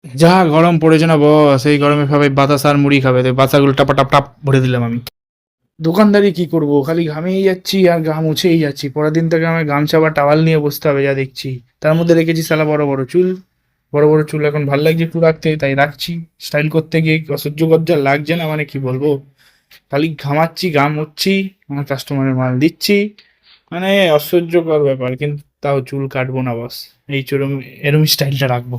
যা গরম পড়েছে না বস, এই গরমে সবাই বাতাসা আর মুড়ি খাবে, তো বাতাসাগুলো টাপা টাপ টাপ ভরে দিলাম আমি। দোকানদারি কি করব, খালি ঘামেই যাচ্ছি আর ঘাম মুছেই যাচ্ছি। পরের দিন থেকে আমার গামছা বা টাওয়াল নিয়ে বসতে হবে যা দেখছি। তার মধ্যে রেখেছি শালা বড় বড় চুল। বড় বড় চুল এখন ভাল লাগছে একটু রাখতে, তাই রাখছি। স্টাইল করতে গিয়ে অসহ্যকর যা লাগছে না, মানে কি বলবো। খালি ঘামাচ্ছি, ঘাম হচ্ছি, আমার কাস্টমারের মাল দিচ্ছি, মানে অসহ্যকর ব্যাপার। কিন্তু তাও চুল কাটবো না বস, এই চরম এরম স্টাইলটা রাখবো।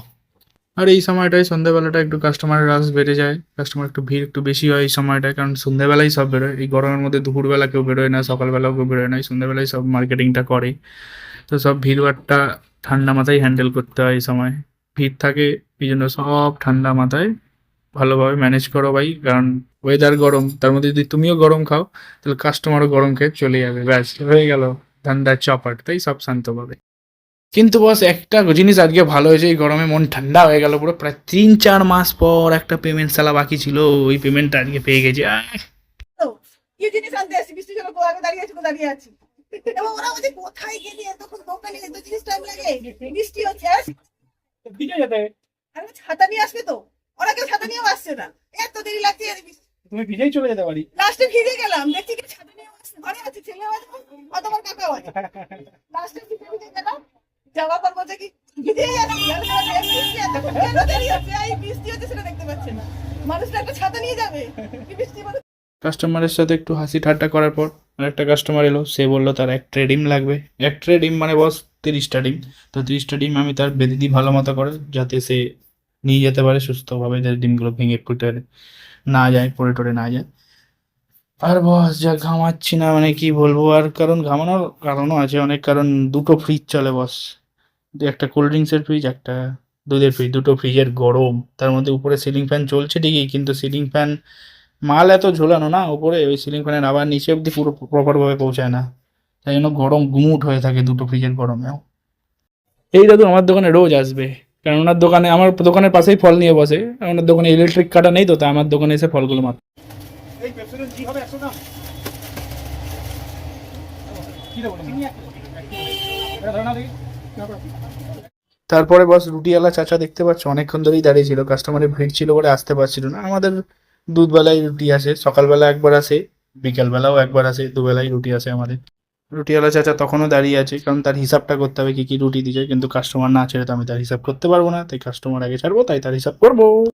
আর এই সময়টায় সন্ধ্যাবেলাটা একটু কাস্টমারের রাশ বেড়ে যায়, কাস্টমার একটু ভিড় একটু বেশি হয় এই সময়টায়, কারণ সন্ধ্যাবেলায় সব বেরোয়। এই গরমের মধ্যে দুপুরবেলা কেউ বেরোয় না, সকালবেলাও কেউ বেরোয় না, এই সন্ধ্যাবেলায় সব মার্কেটিংটা করে। তো সব ভিড়ভাট্টা ঠান্ডা মাথায় হ্যান্ডেল করতে হয় এই সময়। ভিড় থাকে, এই জন্য সব ঠান্ডা মাথায় ভালোভাবে ম্যানেজ করো ভাই, কারণ ওয়েদার গরম, তার মধ্যে যদি তুমিও গরম খাও তাহলে কাস্টমারও গরম খেয়ে চলে যাবে, ব্যাস হয়ে গেল ধান্দার চপাট। তাই সব শান্তভাবে। কিন্তু বস একটা জিনিস আজকে ভালো হয়েছে, এই গরমে মন ঠান্ডা হয়ে গেল পুরো। প্রায় 3-4 মাস পর একটা পেমেন্ট সালা বাকি ছিল, ওই পেমেন্টটা আজকে পেয়ে গেছি। তো কি জিনিস আনতে আসি, বৃষ্টির জন্য আমি দাঁড়িয়ে আছি, দাঁড়িয়ে আছি, এবং ওরা বলছে কোথায় গেলি এতক্ষণ দোকানে, এত জিনিস টাইম লাগে, বৃষ্টি হচ্ছে। ভিজে যেতে, আমি ছাতা নিয়ে আসবে তো, ওরা কেউ ছাতা নিয়েও আসছে না, এত দেরি লাগছে। তুমি ভিজেই চলে যেতে পারি। লাস্টে ভিজে গেলাম, দেখছি কি ছাতা নিয়ে আসছে, ঘরে আছে, ছেলে আছে, অতবার কাকা আছে, লাস্টে ভিজে ভিজে গেলাম। যাওয়ার পর বলছে কি ভিজে গেলাম, বৃষ্টি এতক্ষণ কেন দেরি হচ্ছে, এই বৃষ্টি হচ্ছে সেটা দেখতে পাচ্ছে না, মানুষটা একটা ছাতা নিয়ে যাবে, কি বৃষ্টি মানে। কাস্টমারের সাথে একটু হাসি ঠাট্টা করার পর আরেকটা কাস্টমার এলো, সে বললো তার এক ট্রে ডিম লাগবে। এক ট্রে ডিম মানে বস 30টা ডিম। তো 30টা ডিম আমি তার বেঁধে দিই ভালো মতো করে, যাতে সে নিয়ে যেতে পারে সুস্থভাবে, যাতে ডিমগুলো ভেঙে ফুটে না যায়, পড়ে টরে না যায়। আর বস যা ঘামাচ্ছি না, মানে কি বলবো আর, কারণ ঘামানোর কারণও আছে অনেক, কারণ দুটো ফ্রিজ চলে বস। একটা কোল্ড ড্রিঙ্কসের ফ্রিজ, একটা দুধের ফ্রিজ, দুটো ফ্রিজের গরম, তার মধ্যে উপরে সিলিং ফ্যান চলছে ঠিকই, কিন্তু সিলিং ফ্যান মাল এত ঝোলানো না উপরে, ওই সিলিং ফ্যানের আবার নিচে অব্দি পুরো প্রপারভাবে পৌঁছায় না, তাই জন্য গরম গুমুট হয়ে থাকে দুটো ফ্রিজের গরমেও। এই দাদু আমার দোকানে রোজ আসবে, কারণ ওনার দোকানে, আমার দোকানের পাশেই ফল নিয়ে বসে, আর ওনার দোকানে ইলেকট্রিক কাটা নেই, তো তাই আমার দোকানে এসে ফলগুলো মাত্র। এই পেপসিডেন্ট কি হবে 100 দাম? কি দেবো চিনি একটা এটা ধরে নাও দেখি। তারপরে বস রুটিওয়ালা চাচা দেখতে পাচ্ছ অনেকক্ষণ ধরেই দাঁড়িয়ে ছিল, কাস্টমারের ভিড় ছিল বলে আসতে পারছিল না। আমাদের দুধবেলায় রুটি আসে, সকালবেলা একবার আসে, বিকালবেলাও একবার আসে, দুবেলাই রুটি আসে আমাদের। রুটিওয়ালা চাচা তখনও দাঁড়িয়ে আছে, কারণ তার হিসাবটা করতে হবে কি কি রুটি দিচ্ছে, কিন্তু কাস্টমার না ছেড়ে তো আমি তার হিসাব করতে পারবো না, তাই কাস্টমার আগে ছাড়বো, তাই তার হিসাব করবো।